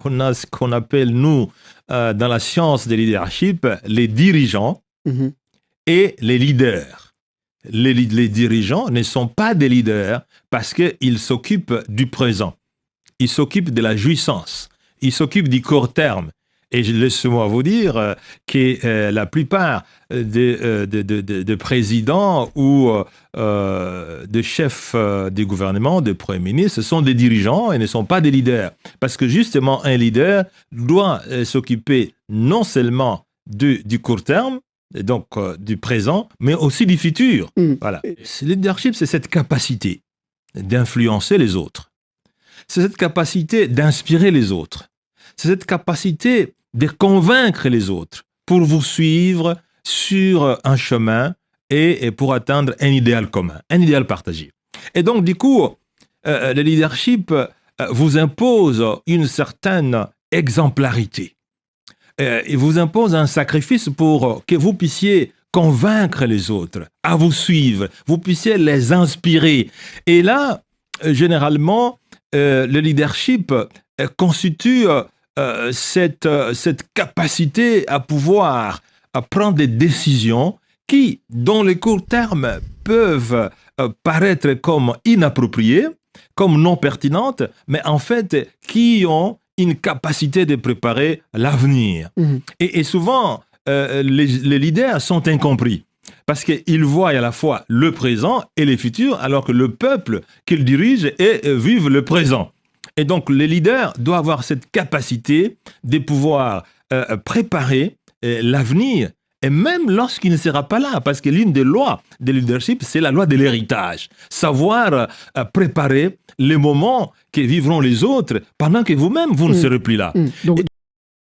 on a ce qu'on appelle, nous, dans la science du leadership, les dirigeants et les leaders. Les dirigeants ne sont pas des leaders parce qu'ils s'occupent du présent. Ils s'occupent de la jouissance. Ils s'occupent du court terme. Et laissez-moi vous dire que la plupart des présidents ou de chefs du gouvernement, de premiers ministres, ce sont des dirigeants et ne sont pas des leaders. Parce que justement, un leader doit s'occuper non seulement du court terme, et donc du présent, mais aussi du futur. Voilà. Le leadership, c'est cette capacité d'influencer les autres. C'est cette capacité d'inspirer les autres. C'est cette capacité de convaincre les autres pour vous suivre sur un chemin et pour atteindre un idéal commun, un idéal partagé. Et donc, du coup, le leadership vous impose une certaine exemplarité. Il vous impose un sacrifice pour que vous puissiez convaincre les autres à vous suivre, vous puissiez les inspirer. Et là, généralement, le leadership constitue cette capacité à pouvoir prendre des décisions qui, dans le court terme, peuvent paraître comme inappropriées, comme non pertinentes, mais en fait, qui ont une capacité de préparer l'avenir. Et souvent, les leaders sont incompris parce qu'ils voient à la fois le présent et le futur, alors que le peuple qu'ils dirigent vive le présent. Et donc, le leader doit avoir cette capacité de pouvoir préparer l'avenir, et même lorsqu'il ne sera pas là, parce que l'une des lois de leadership, c'est la loi de l'héritage. Savoir préparer les moments que vivront les autres pendant que vous-même, vous ne serez plus là. Donc,